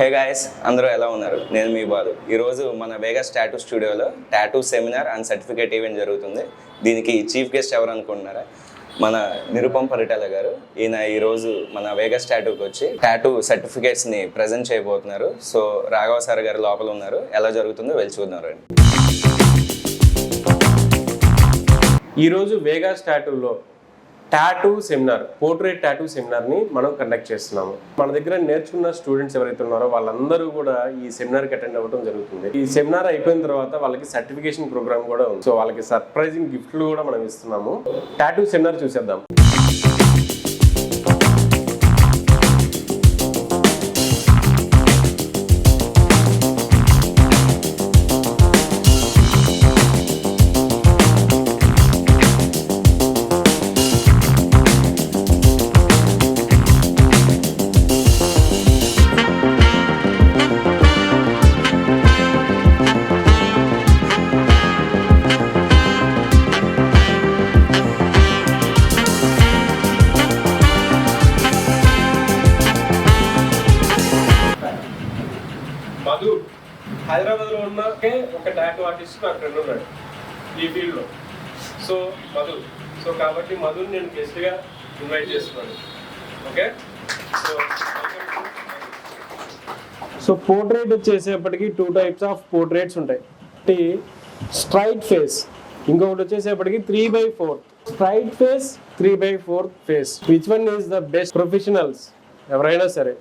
Hey guys, అందరూ ఎలా ఉన్నారు? నేను మీ బాలు. ఈరోజు మన వేగస్ టాటూ స్టూడియోలో tattoo seminar and certificate event జరుగుతుంది. దీనికి చీఫ్ గెస్ట్ ఎవరు అనుకుంటున్నారా? మన నిరుపం పరిటాల గారు. ఈయన ఈరోజు మన వేగస్ టాటూకి వచ్చి టాటూ సర్టిఫికేట్స్ని ప్రజెంట్ చేయబోతున్నారు. సో రాఘవ సార్ గారు లోపల ఉన్నారు. ఎలా జరుగుతుందో వెళ్ళి చూద్దాం రండి. ఈరోజు వేగస్ టాటూలో టాటూ సెమినార్, పోర్ట్రేట్ టాటూ సెమినార్ని మనం కండక్ట్ చేస్తున్నాము. మన దగ్గర నేర్చుకున్న స్టూడెంట్స్ ఎవరైతే ఉన్నారో వాళ్ళందరూ కూడా ఈ సెమినార్కి అటెండ్ అవ్వడం జరుగుతుంది. ఈ సెమినార్ అయిపోయిన తర్వాత వాళ్ళకి సర్టిఫికేషన్ ప్రోగ్రామ్ కూడా ఉంది. సో వాళ్ళకి సర్ప్రైజింగ్ గిఫ్ట్లు కూడా మనం ఇస్తున్నాము. టాటూ సెమినార్ చూసేద్దాం. మధు హైదరాబాద్లో ఉన్న ఒక టాటూ ఆర్టిస్ట్ నా ఫ్రెండ్ ఉన్నాడు ఈ ఫీల్డ్లో. సో మధు, కాబట్టి మధుని నేను గెస్ట్గా ఇన్వైట్ చేస్తున్నాను. ఓకే, సో పోర్ట్రేట్ వచ్చేసేపటికి 2 types ఆఫ్ పోర్ట్రేట్స్ ఉంటాయి. ఒకటి స్ట్రైట్ ఫేస్, ఇంకొకటి వచ్చేసేపటికి 3/4. Straight face, 3/4 face. Which one is the best? Professionals ఎవరైనా సరే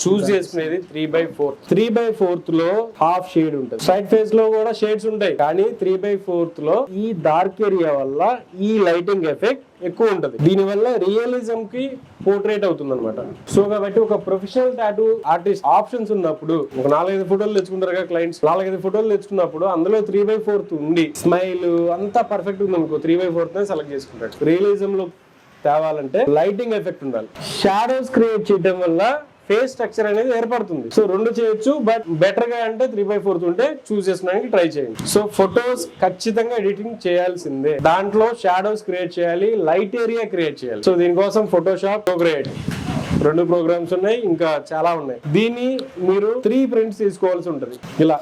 చూస్ చేసుకునేది 3/4. 3/4 లో హాఫ్ షేడ్ ఉంటుంది. స్ట్రైట్ ఫేస్ లో కూడా షేడ్స్ ఉంటాయి, కానీ 3/4 లో ఈ డార్క్ ఏరియా వల్ల ఈ లైటింగ్ ఎఫెక్ట్ ఎక్కువ ఉంటుంది. దీని వల్ల రియలిజం కి పోర్ట్రేట్ అవుతుంది అనమాట. సో కాబట్టి ఒక ప్రొఫెషనల్ టాటూ ఆర్టిస్ట్ ఆప్షన్స్ ఉన్నప్పుడు ఒక 4-5 ఫోటోలు తెచ్చుకుంటారు కదా క్లయింట్స్. 4-5 ఫోటోలు తెచ్చుకున్నప్పుడు అందులో 3/4 ఉండి స్మైల్ అంతా పర్ఫెక్ట్ ఉంది అనుకో, 3/4 సెలెక్ట్ చేసుకుంటాడు. రియలిజం లో తేవాలంటే లైటింగ్ ఎఫెక్ట్ ఉండాలి. షాడోస్ క్రియేట్ చేయడం వల్ల ఫేస్ స్ట్రక్చర్ అనేది ఏర్పడుతుంది. సో 2 చేయొచ్చు, బట్ బెటర్ గా అంటే 3/4 ఉంటే చూస్ చేసుకోవడానికి ట్రై చేయండి. సో ఫొటోస్ ఖచ్చితంగా ఎడిటింగ్ చేయాల్సిందే. దాంట్లో షాడోస్ క్రియేట్ చేయాలి, లైట్ ఏరియా క్రియేట్ చేయాలి. సో దీనికోసం ఫోటోషాప్, ప్రోగ్రేట్ 2 ప్రోగ్రామ్స్ ఉన్నాయి, ఇంకా చాలా ఉన్నాయి. దీన్ని మీరు 3 ప్రింట్స్ తీసుకోవాల్సి ఉంటుంది. ఇలా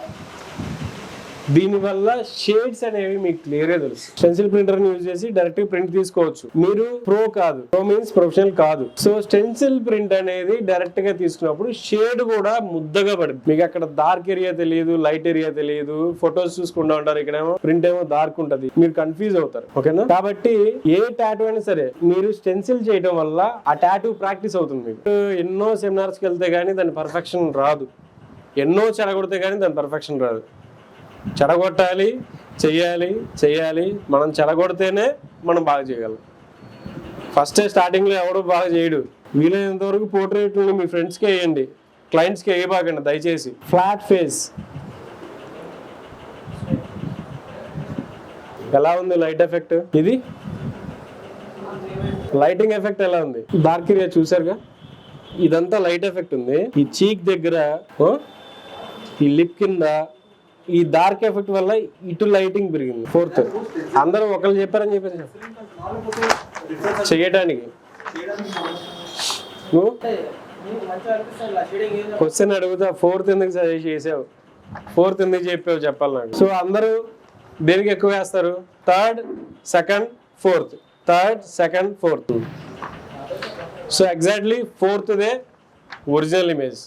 దీనివల్ల షేడ్స్ అనేవి మీకు క్లియర్ గా తెలుసు. స్టెన్సిల్ ప్రింటర్ ని యూజ్ చేసి డైరెక్ట్ ప్రింట్ తీసుకోవచ్చు. మీరు ప్రో కాదు, ప్రో మీన్స్ ప్రొఫెషనల్ కాదు. సో స్టెన్సిల్ ప్రింట్ అనేది డైరెక్ట్ గా తీసుకున్నప్పుడు షేడ్ కూడా ముద్దగా పడుతుంది. మీకు అక్కడ డార్క్ ఏరియా తెలియదు, లైట్ ఏరియా తెలియదు. ఫొటోస్ చూసుకుంటూ ఉంటారు, ఇక్కడేమో ప్రింట్ ఏమో డార్క్ ఉంటది, మీరు కన్ఫ్యూజ్ అవుతారు. ఓకేనా? కాబట్టి ఏ టాటూ అయినా సరే మీరు స్టెన్సిల్ చేయడం వల్ల ఆ టాటూ ప్రాక్టీస్ అవుతుంది. మీకు ఎన్నో సెమినార్స్ కి వెళ్తే గానీ దాని పర్ఫెక్షన్ రాదు, ఎన్నో చెడగొడితే గానీ దాని పర్ఫెక్షన్ రాదు. చెడగొట్టాలి, చెయ్యాలి. మనం చెడగొడితేనే మనం బాగా చేయగలం. ఫస్ట్ స్టార్టింగ్లో ఎవడు బాగా చేయడు. వీలైనంత వరకు పోర్ట్రేట్ని మీ ఫ్రెండ్స్కి వేయండి, క్లయింట్స్కి వేయబాకండి దయచేసి. ఫ్లాట్ ఫేస్ ఎలా ఉంది లైట్ ఎఫెక్ట్? ఇది లైటింగ్ ఎఫెక్ట్ ఎలా ఉంది? డార్క్ ఏరియా చూసారుగా, ఇదంతా లైట్ ఎఫెక్ట్ ఉంది. ఈ చీక్ దగ్గర, ఈ లిప్ కింద ఈ డార్క్ ఎఫెక్ట్ వల్ల ఇటు లైటింగ్ పెరిగింది. 4th అందరూ ఒకళ్ళు చెప్పారని చెప్పేసి చెయ్యడానికి. నువ్వు క్వశ్చన్ అడుగుతా, 4th ఎందుకు సజెస్ట్ చేసావు, 4th ఎందుకు చెప్పావు చెప్పాలి నాకు. సో అందరూ దేనికి ఎక్కువ వేస్తారు? 3rd, 2nd, 4th. 3rd, 2nd, 4th. So exactly 4th original image.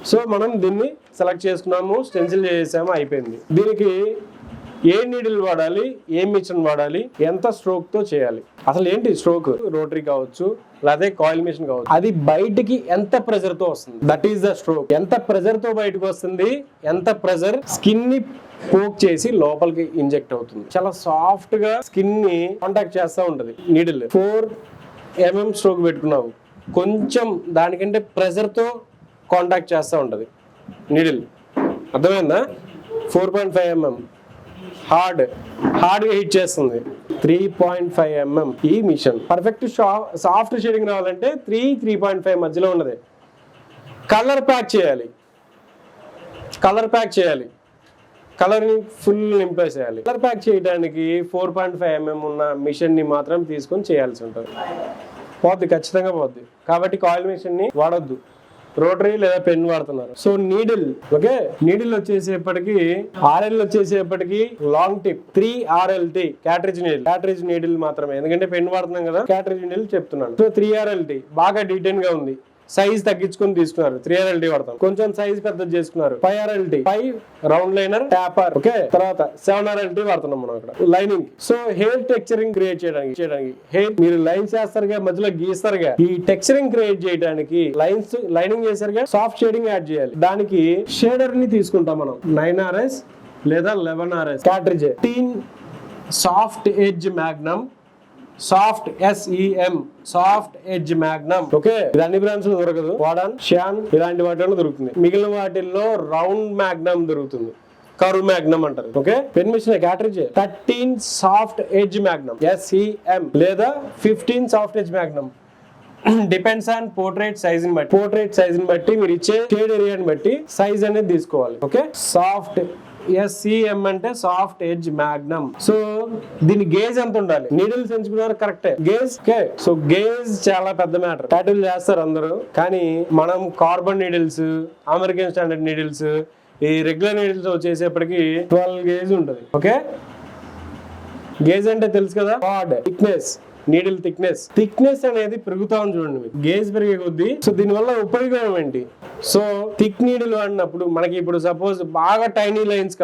So మనం దీన్ని సెలెక్ట్ చేసుకున్నాము, స్టెన్సిల్ చేసాము, అయిపోయింది. దీనికి ఏ నీడిల్ వాడాలి, ఏ మిషన్ వాడాలి, ఎంత స్ట్రోక్ తో చేయాలి, అసలు ఏంటి స్ట్రోక్? రోటరీ కావచ్చు, లేదా కాయిల్ మిషన్ కావచ్చు. అది బయటికి ఎంత ప్రెజర్ తో వస్తుంది, దట్ ఈస్ ద స్ట్రోక్. ఎంత ప్రెజర్ తో బయటకు వస్తుంది, ఎంత ప్రెజర్ స్కిన్ ని పోక్ చేసి లోపలికి ఇంజెక్ట్ అవుతుంది. చాలా సాఫ్ట్ గా స్కిన్ ని కాంటాక్ట్ చేస్తూ ఉంటది నీడిల్. 4 mm స్ట్రోక్ పెట్టుకున్నావు, కొంచెం దానికంటే ప్రెజర్ తో కాంటాక్ట్ చేస్తూ ఉంటుంది నీడిల్. అర్థమైందా? 4.5 mm హార్డ్గా హిట్ చేస్తుంది. 3.5 mm ఈ మిషన్. పర్ఫెక్ట్ సాఫ్ట్ షేడింగ్ రావాలంటే 3.5 మధ్యలో ఉన్నది. కలర్ ప్యాక్ చేయాలి, కలర్ని ఫుల్ నింపేసి చేయాలి. కలర్ ప్యాక్ చేయడానికి 4.5 mm ఉన్న మిషన్ని మాత్రం తీసుకొని చేయాల్సి ఉంటుంది. పోద్ది, ఖచ్చితంగా పోద్ది. కాబట్టి కాయిల్ మిషన్ని వాడొద్దు. రోటరీ లేదా పెన్ వాడుతున్నారు. సో నీడిల్, ఓకే, నీడిల్ వచ్చేసేపటికి RL వచ్చేసేపటికి long tip 3RLT cartridge needle మాత్రమే, ఎందుకంటే పెన్ వాడుతున్నాం కదా, క్యాట్రిజ్ నీడిల్ చెప్తున్నాను. సో 3RLT బాగా డీటెయిల్ గా ఉంది. సైజ్ తగ్గించుకొని తీసుకున్నారు, 3RLT వాడతాం. కొంచెం సైజ్ పెద్దది చేసుకున్నారు, 5RLT 5 round liner taper, okay. తర్వాత 7RLT వాడుతున్నాం మనం అక్కడ. Lining, so hair texturing create చేయడానికి హెయిర్ మీరు లైన్స్ చేస్తారుగా, మధ్యలో గీస్తారుగా, ఈ టెక్చరింగ్ క్రియేట్ చేయడానికి లైనింగ్ చేసారుగా, సాఫ్ట్ షేడింగ్ యాడ్ చేయాలి. దానికి షేడర్ ని తీసుకుంటాం మనం, 9RS లేదా 11RS cartridge. Soft edge magnum, soft SEM soft edge magnum, okay. ఇది అన్ని బ్రాండ్స్ లో దొరకదు, వాడాన్, షాన్ ఇలాంటి వాటిలో దొరుకుతుంది. మిగిలిన వాటిల్లో రౌండ్ మ్యాగ్నమ్ దొరుకుతుంది, కర్వ్ మ్యాగ్నమ్ అంటారు, okay. Pen machine cartridge 13 soft edge magnum SEM లేదా 15 soft edge magnum. Depends on portrait size ని బట్టి మీరు ఇచ్చే షేడ్ ఏరియాని బట్టి సైజ్ అనేది తీసుకోవాలి, ఓకే. సాఫ్ట్ SEM అంటే సాఫ్ట్ ఎడ్జ్ మ్యాగ్నమ్. సో దీని గేజ్ ఎంత ఉండాలి, నీడిల్స్ ఎంచుకున్నారు కరెక్టే, గేజ్, ఓకే. సో గేజ్ చాలా పెద్ద మ్యాటర్. టాటూలు చేస్తారు అందరూ, కానీ మనం carbon needles, American standard needles, ఈ రెగ్యులర్ నీడిల్స్ వచ్చేసేపటికి 12 గేజ్ ఉంటుంది, ఓకే. గేజ్ అంటే తెలుసు కదా, హార్డ్ థిక్నెస్, నీడిల్ థిక్నెస్ అనేది పెరుగుతా ఉంది చూడండి, గేజ్ పెరిగే కొద్దీ. సో దీనివల్ల ఉపయోగం ఏంటి, సో థిక్ నీడిల్ వాడినప్పుడు మనకి ఇప్పుడు సపోజ్ బాగా టైనీ లైన్స్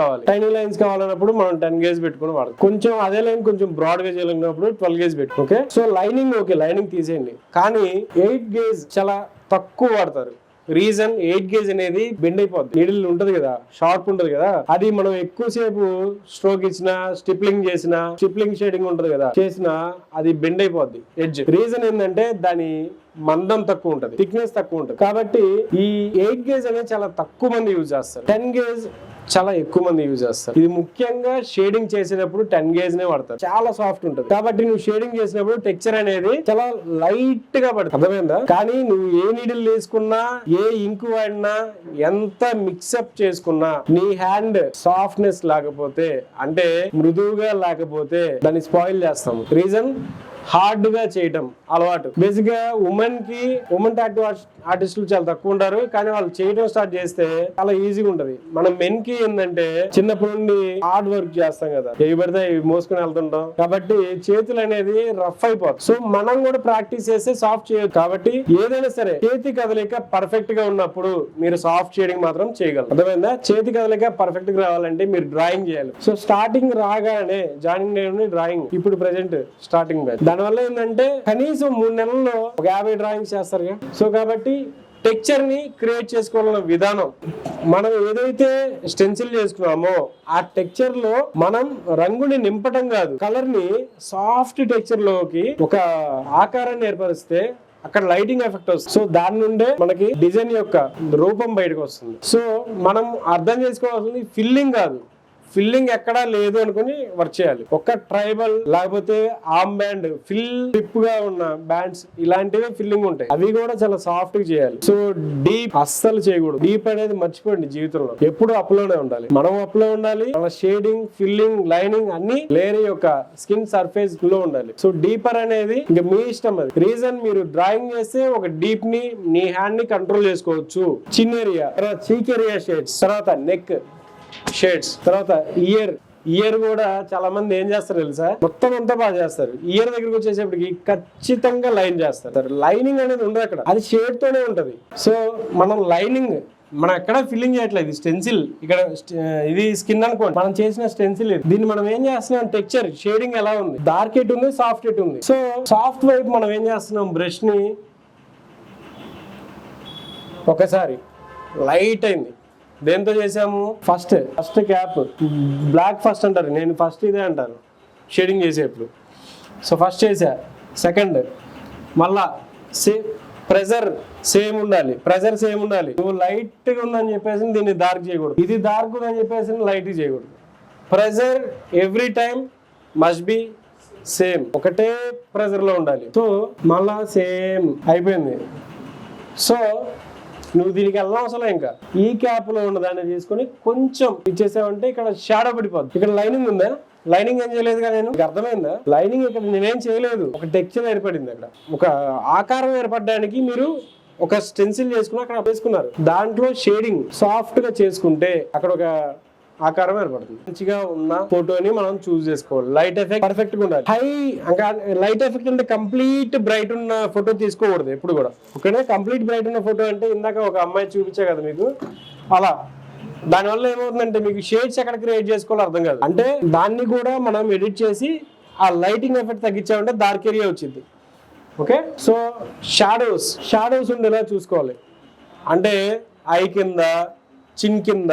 కావాలన్నప్పుడు మనం 10 గేజ్ పెట్టుకుని వాడతాం. కొంచెం అదే లైన్ కొంచెం బ్రాడ్ గా చేయాలన్నప్పుడు 12 గేజ్ పెట్టు, okay. So lining, okay, lining తీసేయండి, కానీ 8 గేజ్ చాలా తక్కువ వాడతారు. రీజన్ 8 గేజ్ అనేది బెండ్ అయిపోద్ది, నీడిల్ ఉంటది కదా, షార్ప్ ఉంటది కదా, అది మనం ఎక్కువసేపు స్ట్రోక్ ఇచ్చినా, స్టిప్లింగ్ షేడింగ్ ఉంటది కదా చేసినా అది బెండ్ అయిపోద్ది ఎడ్జ్. రీజన్ ఏంటంటే దాని మందం తక్కువ ఉంటది, థిక్నెస్ తక్కువ ఉంటది. కాబట్టి ఈ 8 గేజ్ అనేది చాలా తక్కువ మంది యూజ్ చేస్తారు, 10 గేజ్ చాలా ఎక్కువ మంది యూజ్ చేస్తారు. ఇది ముఖ్యంగా షేడింగ్ చేసేటప్పుడు 10 గేజ్ నే వాడతారు, చాలా సాఫ్ట్ ఉంటుంది. కాబట్టి నువ్వు షేడింగ్ చేసినప్పుడు టెక్స్చర్ అనేది చాలా లైట్ గా పడుతుంది, అర్థమైందా. కానీ నువ్వు ఏ నీడిల్ వేసుకున్నా, ఏ ఇంక్ వాడినా, ఎంత మిక్సప్ చేసుకున్నా, నీ హ్యాండ్ సాఫ్ట్నెస్ లేకపోతే, అంటే మృదువుగా లేకపోతే దాన్ని స్పాయిల్ చేస్తాము. రీజన్ హార్డ్ గా చేయటం అలవాటు. బేసిక్ గా ఉమెన్ టాటూ ఆర్టిస్టులు చాలా తక్కువ ఉంటారు, కానీ వాళ్ళు చేయడం స్టార్ట్ చేస్తే చాలా ఈజీగా ఉంటది. మనం మెన్ కి ఏంటంటే చిన్నప్పటి నుండి హార్డ్ వర్క్ చేస్తాం కదా, ఏ పడితే మోసుకుని వెళ్తుంటాం, కాబట్టి చేతులు అనేది రఫ్ అయిపోతుంది. సో మనం కూడా ప్రాక్టీస్ చేస్తే సాఫ్ట్ చేయదు. కాబట్టి ఏదైనా సరే చేతి కదలిక పర్ఫెక్ట్ గా ఉన్నప్పుడు మీరు సాఫ్ట్ షేడింగ్ మాత్రం చేయగలరు, అర్థమైందా. చేతి కదలిక పర్ఫెక్ట్ గా రావాలంటే మీరు డ్రాయింగ్ చేయాలి. సో స్టార్టింగ్ రాగానే జాయినింగ్ డ్రాయింగ్, ఇప్పుడు ప్రెసెంట్ స్టార్టింగ్ బ్యాచ్, దానివల్ల ఏంటంటే కనీసం 3 నెలల్లో ఒక 50 డ్రాయింగ్స్ చేస్తారు. సో కాబట్టి టెక్స్చర్ ని క్రియేట్ చేసుకోవాలన్న విధానం, మనం ఏదైతే స్టెన్సిల్ చేసుకున్నామో ఆ టెక్స్చర్ లో మనం రంగుని నింపటం కాదు, కలర్ ని సాఫ్ట్ టెక్స్చర్ లోకి ఒక ఆకారాన్ని ఏర్పరిస్తే అక్కడ లైటింగ్ ఎఫెక్ట్ వస్తుంది. సో దాని నుండే మనకి డిజైన్ యొక్క రూపం బయటకు వస్తుంది. సో మనం అర్థం చేసుకోవాల్సింది ఫిల్లింగ్ కాదు, ఫిల్లింగ్ ఎక్కడా లేదు అనుకుని వర్క్ చేయాలి. ఒక ట్రైబల్ లేకపోతే ఆర్మ్ బ్యాండ్, ఫిప్ గా ఉన్న బ్యాండ్స్ ఇలాంటివి ఫిల్లింగ్ ఉంటాయి, అవి కూడా చాలా సాఫ్ట్ గా చేయాలి. సో డీప్ అస్సలు చేయకూడదు, డీప్ అనేది మర్చిపోండి జీవితంలో, ఎప్పుడు అప్ లోనే ఉండాలి. మనం అప్ లో ఉండాలి, మన షేడింగ్, ఫిల్లింగ్, లైనింగ్ అన్ని లేయర్ యొక్క స్కిన్ సర్ఫేస్ లో ఉండాలి. సో డీపర్ అనేది ఇంకా మీ ఇష్టం. అది రీజన్ మీరు డ్రాయింగ్ చేస్తే ఒక డీప్ ని నీ హ్యాండ్ ని కంట్రోల్ చేసుకోవచ్చు. చిన్ ఏరియా, తర్వాత చీక్ ఏరియా షేడ్స్, తర్వాత నెక్ షేడ్స్, తర్వాత ఇయర్ కూడా చాలా మంది ఏం చేస్తారు తెలుసా, మొత్తం అంతా బాగా చేస్తారు. ఇయర్ దగ్గరకు వచ్చేసేపటికి ఖచ్చితంగా లైన్ చేస్తారు. లైనింగ్ అనేది ఉండదు అక్కడ, అది షేడ్ తోనే ఉంటది. సో మనం లైనింగ్ మనం ఎక్కడ ఫిల్లింగ్ చేయట్లేదు, స్టెన్సిల్ ఇక్కడ ఇది స్కిన్ అనుకోండి, మనం చేసిన స్టెన్సిల్ దీన్ని మనం ఏం చేస్తున్నాం, టెక్స్చర్ షేడింగ్ ఎలా ఉంది, డార్క్ ఎట్ ఉంది, సాఫ్ట్ ఎట్ ఉంది. సో సాఫ్ట్ వైపు మనం ఏం చేస్తున్నాం, బ్రష్ ని ఒకసారి లైట్ అయింది, దేంతో చేసాము, ఫస్ట్ క్యాప్ బ్లాక్ ఫస్ట్ అంటారు, నేను ఫస్ట్ ఇదే అంటాను షేడింగ్ చేసేప్పుడు. సో ఫస్ట్ చేసా, సెకండ్ మళ్ళా ప్రెజర్ సేమ్ ఉండాలి, నువ్వు లైట్ గా ఉందని చెప్పేసి దీన్ని డార్క్ చేయకూడదు, ఇది డార్క్ ఉందని చెప్పేసి లైట్ చేయకూడదు. Pressure every time must be same, ఒకటే ప్రెజర్ లో ఉండాలి. సో మళ్ళా సేమ్ అయిపోయింది. సో నువ్వు దీనికి వెళ్ళడం అవసరం, ఇంకా ఈ క్యాప్ లో ఉన్న దాన్ని తీసుకొని కొంచెం ఇచ్చేసావంటే ఇక్కడ షాడో పడిపోద్ది. ఇక్కడ లైనింగ్ ఉందా, లైనింగ్ ఏం చేయలేదు కదా, నేను అర్థమైందా, లైనింగ్ ఇక్కడ నేనేం చేయలేదు, ఒక టెక్స్చర్ ఏర్పడింది, అక్కడ ఒక ఆకారం ఏర్పడడానికి మీరు ఒక స్టెన్సిల్ చేసుకుని అక్కడ వేసుకున్నారు. దాంట్లో షేడింగ్ సాఫ్ట్ గా చేసుకుంటే అక్కడ ఒక ఆకారం ఏర్పడుతుంది. మంచిగా ఉన్న ఫోటోని మనం చూస్ చేసుకోవాలి. లైట్ ఎఫెక్ట్ పర్ఫెక్ట్ గా ఉండాలి. లైట్ ఎఫెక్ట్ అంటే కంప్లీట్ బ్రైట్ ఉన్న ఫోటో తీసుకోకూడదు ఎప్పుడు కూడా. ఓకేనా? కంప్లీట్ బ్రైట్ ఉన్న ఫోటో అంటే ఇందాక ఒక అమ్మాయి చూపించా కదా మీకు, అలా దానివల్ల ఏమవుతుందంటే మీకు షేడ్స్ ఎక్కడ క్రియేట్ చేసుకోవాలో అర్థం కాదు. అంటే దాన్ని కూడా మనం ఎడిట్ చేసి ఆ లైటింగ్ ఎఫెక్ట్ తగ్గించామంటే డార్క్ ఏరియా వచ్చింది. ఓకే, సో షాడోస్ ఉండేలా చూసుకోవాలి. అంటే ఐ కింద, చిన్ కింద,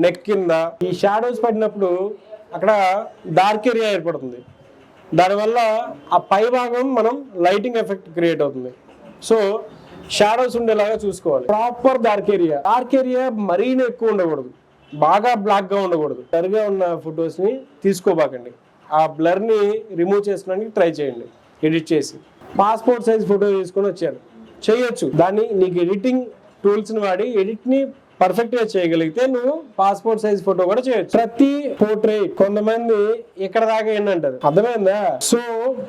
నెక్ కింద ఈ షాడోస్ పడినప్పుడు అక్కడ డార్క్ ఏరియా ఏర్పడుతుంది. దానివల్ల ఆ పై భాగం మనం లైటింగ్ ఎఫెక్ట్ క్రియేట్ అవుతుంది. సో షాడోస్ ఉండేలాగా చూసుకోవాలి. ప్రాపర్ డార్క్ ఏరియా మరీ ఎక్కువ ఉండకూడదు, బాగా బ్లాక్ గా ఉండకూడదు. బ్లర్గా ఉన్న ఫొటోస్ ని తీసుకోబాకండి. ఆ బ్లర్ ని రిమూవ్ చేసుకోవడానికి ట్రై చేయండి ఎడిట్ చేసి. పాస్పోర్ట్ సైజ్ ఫోటో తీసుకొని వచ్చారు, చేయొచ్చు. దాన్ని నీకు ఎడిటింగ్ టూల్స్ ని వాడి ఎడిట్ ని పర్ఫెక్ట్ గా చేయగలిగితే నువ్వు పాస్పోర్ట్ సైజ్ ఫోటో కూడా చేయొచ్చు. ప్రతి పోర్ట్రేట్ కొంతమంది ఇక్కడ దాకా ఏంటంటారు, అర్థమైందా? సో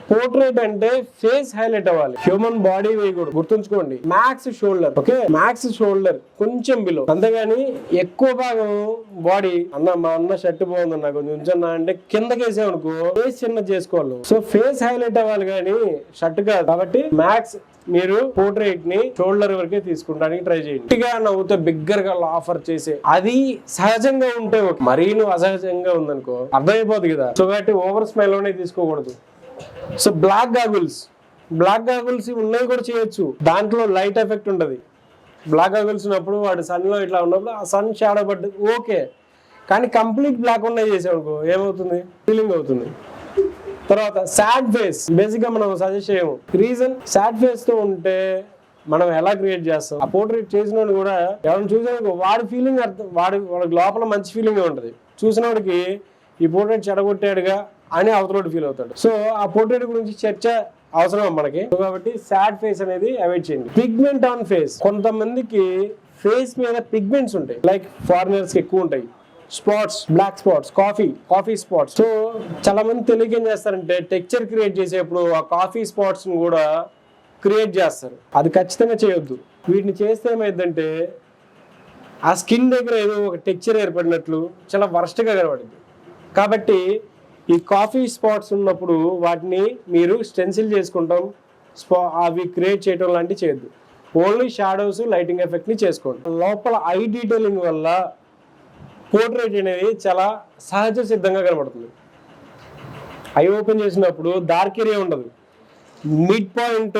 పోర్ట్రేట్ అంటే ఫేస్ హైలైట్ అవ్వాలి, హ్యూమన్ బాడీ వేయకూడదు. గుర్తుంచుకోండి, max shoulder. Okay, max shoulder కొంచెం బిలో, అంతేగాని ఎక్కువ భాగం బాడీ మా అన్న షర్ట్ బాగుందన్నా కొంచెం ఉంచన్నా అంటే కిందకి వేసామనుకో ఫేస్ చిన్న చేసుకోవాలి. సో ఫేస్ హైలైట్ అవ్వాలి కానీ షర్ట్ కాదు. కాబట్టి మ్యాక్స్ మీరు పోర్ట్రేట్ ని షోల్డర్ వరకే తీసుకుంటానికి ట్రై చేయండి. గట్టిగా నవ్వుతో బిగ్గర్ గా ఆఫర్ చేసే అది సహజంగా ఉంటే మరీ నువ్వు అసహజంగా ఉందనుకో అర్థమైపోతుంది కదా. సో కాబట్టి ఓవర్ స్మైల్ లోనే తీసుకోకూడదు. సో బ్లాక్ గాగుల్స్ ఉన్నవి కూడా చేయొచ్చు. దాంట్లో లైట్ ఎఫెక్ట్ ఉంటది. బ్లాక్ గాగుల్స్ ఉన్నప్పుడు వాడు సన్ లో ఇట్లా ఉన్నప్పుడు ఆ సన్ షాడో పడ్డది ఓకే, కానీ కంప్లీట్ బ్లాక్ ఉన్నాయి చేసామనుకో ఏమవుతుంది, ఫీలింగ్ అవుతుంది. తర్వాత సాడ్ ఫేస్ బేసిక్ గా మనం సజెస్ట్ చేయము. రీజన్, సాడ్ ఫేస్ తో ఉంటే మనం ఎలా క్రియేట్ చేస్తాం? ఆ పోర్ట్రేట్ చేసిన కూడా ఎవరైనా చూసాక వాడి ఫీలింగ్ అర్థం, వాడికి లోపల మంచి ఫీలింగ్ ఉంటుంది. చూసిన వాడికి ఈ పోర్ట్రేట్ చెడగొట్టాడుగా అని అవతలోడు ఫీల్ అవుతాడు. సో ఆ పోర్ట్రేట్ గురించి చర్చ అవసరం మనకి. కాబట్టి సాడ్ ఫేస్ అనేది అవాయిడ్ చేయండి. పిగ్మెంట్ ఆన్ ఫేస్, కొంతమందికి ఫేస్ మీద పిగ్మెంట్స్ ఉంటాయి, లైక్ ఫారినర్స్ కి ఎక్కువ ఉంటాయి. Spots, black spots, coffee spots. So చాలా మంది తెలియక ఏం చేస్తారంటే టెక్చర్ క్రియేట్ చేసేప్పుడు ఆ కాఫీ స్పాట్స్ ని కూడా క్రియేట్ చేస్తారు. అది ఖచ్చితంగా చేయొద్దు. వీటిని చేస్తే ఏమైందంటే ఆ స్కిన్ దగ్గర ఏదో ఒక టెక్చర్ ఏర్పడినట్లు చాలా వర్స్ట్ గా కనబడింది. కాబట్టి ఈ కాఫీ స్పాట్స్ ఉన్నప్పుడు వాటిని మీరు స్టెన్సిల్ చేసుకుంటాం, అవి క్రియేట్ చేయడం లాంటివి చేయొద్దు. ఓన్లీ షాడోస్, లైటింగ్ ఎఫెక్ట్ ని చేసుకోండి. లోపల ఐ డీటెయిలింగ్ వల్ల పోర్ట్రేట్ అనేది చాలా సహజ సిద్ధంగా కనబడుతుంది. ఐ ఓపెన్ చేసినప్పుడు డార్క్ ఏరియా ఉండదు, mid point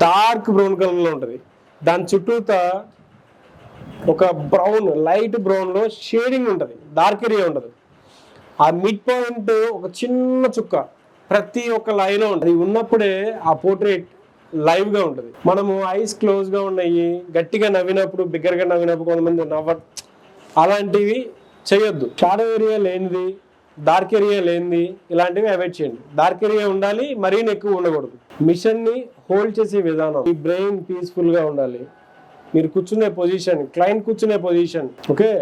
dark brown colour లో ఉంటుంది. దాని చుట్టూత ఒక బ్రౌన్, లైట్ బ్రౌన్ లో షేడింగ్ ఉంటుంది, డార్క్ ఏరియా ఉండదు. ఆ మిడ్ పాయింట్ ఒక చిన్న చుక్క ప్రతి ఒక్క లైన్ లో ఉంటుంది. ఉన్నప్పుడే ఆ పోర్ట్రేట్ లైవ్ గా ఉంటుంది. మనము ఐస్ క్లోజ్ గా ఉన్నాయి, గట్టిగా నవ్వినప్పుడు, బిగ్గరగా నవ్వినప్పుడు కొంతమంది అలాంటివి చేయొద్దు. షాడో ఏరియా లేనిది, డార్క్ ఏరియా లేనిది ఇలాంటివి అవాయిడ్ చేయండి. డార్క్ ఏరియా ఉండాలి, మరీ ఎక్కువ ఉండకూడదు. మిషన్ ని హోల్డ్ చేసే విధానం, మీ బ్రెయిన్ పీస్ఫుల్ గా ఉండాలి. మీరు కూర్చునే పొజిషన్, క్లయింట్ కూర్చునే పొజిషన్, ఓకే,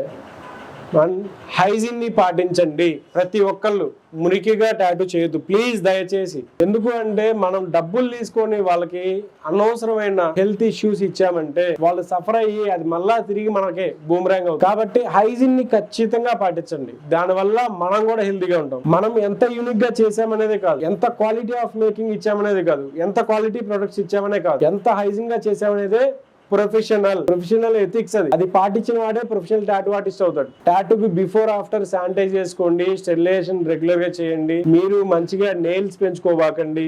హైజీన్ ని పాటించండి. ప్రతి ఒక్కళ్ళు మురికిగా టాటూ చేయొద్దు ప్లీజ్, దయచేసి. ఎందుకు అంటే మనం డబ్బులు తీసుకొని వాళ్ళకి అనవసరమైన హెల్త్ ఇష్యూస్ ఇచ్చామంటే వాళ్ళు సఫర్ అయ్యి అది మళ్ళా తిరిగి మనకే బూమరాంగ్ అవుతుంది. కాబట్టి హైజీన్ ని ఖచ్చితంగా పాటించండి. దానివల్ల మనం కూడా హెల్తీగా ఉంటాం. మనం ఎంత యూనిక్ గా చేసామనేది కాదు, ఎంత క్వాలిటీ ఆఫ్ మేకింగ్ ఇచ్చామనేది కాదు, ఎంత క్వాలిటీ ప్రొడక్ట్స్ ఇచ్చామనే కాదు, ఎంత హైజీన్ గా చేసామనేదే ప్రొఫెషనల్ ఎథిక్స్. అది పాటించిన వాడే ప్రొఫెషనల్ టాటూ ఆర్టిస్ట్ అవుతాడు. టాటూకి బిఫోర్ ఆఫ్టర్ శానిటైజ్ చేసుకోండి, స్టెరిలైజేషన్ రెగ్యులర్ గా చేయండి. మీరు మంచిగా నెయిల్స్ పెంచుకోబాకండి.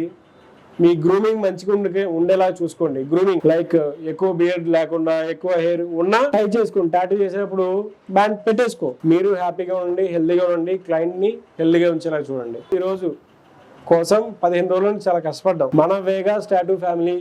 మీ గ్రూమింగ్ మంచిగా ఉండేలా చూసుకోండి. గ్రూమింగ్ లైక్ ఎక్కువ బియర్డ్ లేకుండా, ఎక్కువ హెయిర్ ఉన్నా ట్రై చేసుకోండి. టాటూ చేసేటప్పుడు బ్యాండ్ పెట్టేసుకో. మీరు హ్యాపీగా ఉండండి, హెల్దీగా ఉండండి, క్లయింట్ ని హెల్దీగా ఉంచేలా చూడండి. ఈ రోజు కోసం 15 రోజుల నుంచి చాలా కష్టపడ్డాం. మన వేగాస్ టాటూ ఫ్యామిలీ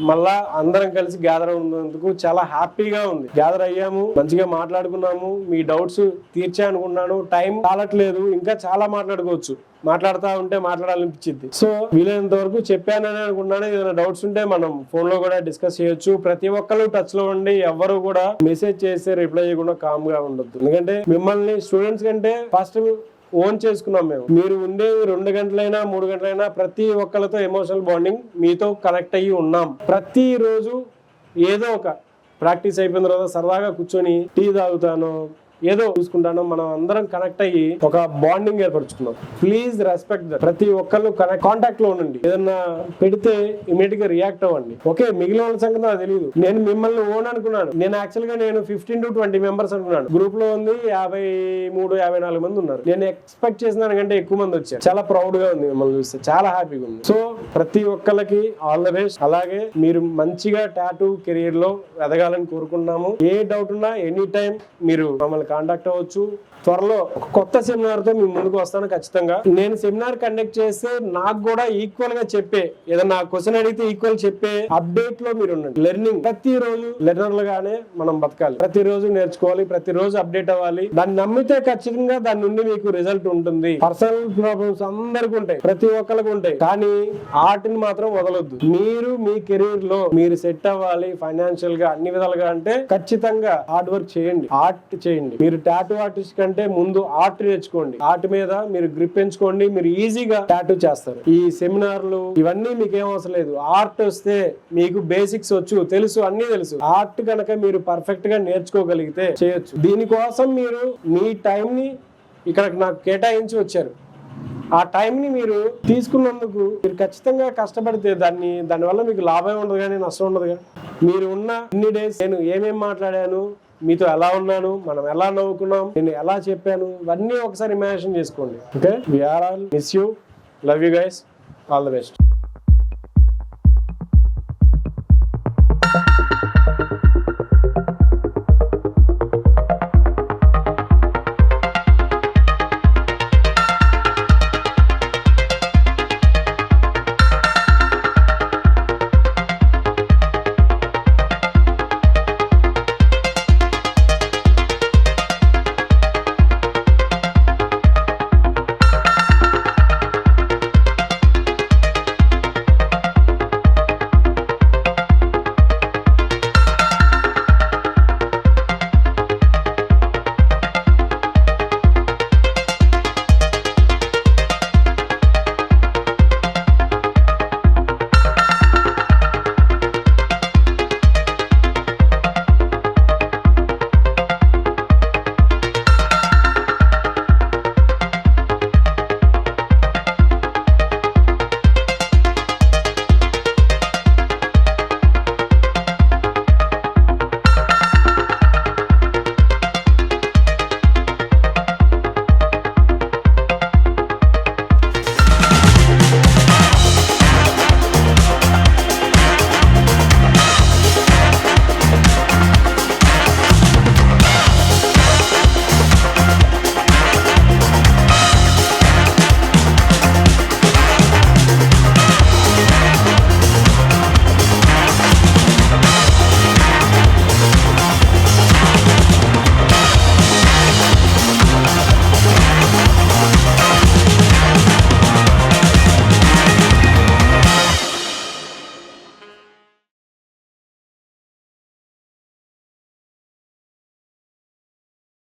మళ్ళా అందరం కలిసి గ్యాదర్ ఉన్నందుకు చాలా హ్యాపీగా ఉంది. గ్యాదర్ అయ్యాము, మంచిగా మాట్లాడుకున్నాము. మీ డౌట్స్ తీర్చా అనుకున్నాను. టైం చాలట్లేదు, ఇంకా చాలా మాట్లాడుకోవచ్చు. మాట్లాడుతూ ఉంటే మాట్లాడాలనిపించింది. సో వీలైనంత వరకు చెప్పానని అనుకున్నాను. ఏదైనా డౌట్స్ ఉంటే మనం ఫోన్ లో కూడా డిస్కస్ చేయొచ్చు. ప్రతి ఒక్కరు టచ్ లో ఉండి ఎవరు కూడా మెసేజ్ చేస్తే రిప్లై చేయకుండా కామ్ గా ఉండొద్దు. ఎందుకంటే మిమ్మల్ని స్టూడెంట్స్ కంటే ఫస్ట్ ఓన్ చేసుకున్నాం మేము. మీరు ఉండేది 2 గంటలైనా 3 గంటలైనా ప్రతి ఒక్కరితో ఎమోషనల్ బాండింగ్ మీతో కనెక్ట్ అయ్యి ఉన్నాం. ప్రతిరోజు ఏదో ఒక ప్రాక్టీస్ అయిపోయిన తర్వాత సరదాగా కూర్చొని టీ తాగుతాను, ఏదో చూసుకుంటాను, మనం అందరం కనెక్ట్ అయ్యి ఒక బాండింగ్ ఏర్పరచుకున్నాం. Please respect that. ప్రతి ఒక్కళ్ళు కాంటాక్ట్ లో ఉండండి. ఏదన్నా పెడితే ఇమీడియట్ గా రియాక్ట్ అవ్వండి. ఓకే, మిగిలిన వాళ్ళ సంగతి నాకు తెలియదు. నేను మిమ్మల్ని ఓన్ అనుకున్నాను. నేను యాక్చువల్ గా 15 to 20 మెంబర్స్ అనుకున్నాను. గ్రూప్ లో ఉంది 53-54 మంది ఉన్నారు. నేను ఎక్స్పెక్ట్ చేసిన దానికంటే ఎక్కువ మంది వచ్చారు. చాలా ప్రౌడ్ గా ఉంది మిమ్మల్ని చూస్తే, చాలా హ్యాపీగా ఉంది. సో ప్రతి ఒక్కళ్ళకి ఆల్ ద బెస్ట్. అలాగే మీరు మంచిగా టాటూ కెరీర్ లో ఎదగాలని కోరుకుంటున్నాము. ఏ డౌట్ ఉన్నా ఎనీ టైం మీరు మమ్మల్ని కాంటాక్ట్ అవ్వచ్చు. త్వరలో ఒక కొత్త సెమినార్ తో మీ ముందుకు వస్తాను ఖచ్చితంగా. నేను సెమినార్ కండక్ట్ చేస్తే నాకు కూడా ఈక్వల్ గా చెప్పే, ఏదన్నా క్వశ్చన్ అడిగితే ఈక్వల్ చెప్పే అప్డేట్ లో మీరు ఉండండి. లెర్నింగ్ ప్రతిరోజు లెర్నర్లుగానే మనం బతకాలి. ప్రతిరోజు నేర్చుకోవాలి, ప్రతిరోజు అప్డేట్ అవ్వాలి. దాన్ని నమ్మితే ఖచ్చితంగా దాని నుండి మీకు రిజల్ట్ ఉంటుంది. పర్సనల్ ప్రాబ్లమ్స్ అందరికీ ఉంటాయి, ప్రతి ఒక్కరికి ఉంటాయి, కానీ ఆర్ట్ని మాత్రం వదలొద్దు. మీరు మీ కెరీర్ లో మీరు సెట్ అవ్వాలి ఫైనాన్షియల్ గా అన్ని విధాలుగా అంటే ఖచ్చితంగా హార్డ్ వర్క్ చేయండి, ఆర్ట్ చేయండి. మీరు టాటూ ఆర్టిస్ట్ కంటే ముందు ఆర్ట్ నేర్చుకోండి. ఆర్ట్ మీద మీరు గ్రిప్ పెంచుకోండి, మీరు ఈజీగా టాటూ చేస్తారు. ఈ సెమినార్లు ఇవన్నీ మీకు ఏం అవసరం లేదు. ఆర్ట్ వస్తే మీకు బేసిక్స్ వచ్చు, తెలుసు, అన్ని తెలుసు. ఆర్ట్ కనుక మీరు పర్ఫెక్ట్ గా నేర్చుకోగలిగితే చేయొచ్చు. దీనికోసం మీరు మీ టైం ని ఇక్కడ నాకు కేటాయించి వచ్చారు. ఆ టైంని మీరు తీసుకున్నందుకు మీరు ఖచ్చితంగా కష్టపడితే దానివల్ల మీకు లాభం ఉండదు కానీ నష్టం ఉండదు. కానీ మీరు ఉన్న ఇన్ని డేస్ నేను ఏమేమి మాట్లాడాను, మీతో ఎలా ఉన్నాను, మనం ఎలా నవ్వుకున్నాం, నేను ఎలా చెప్పాను, ఇవన్నీ ఒకసారి ఇమాజిన్ చేసుకోండి. Okay, we are all miss you, love you guys, all the best.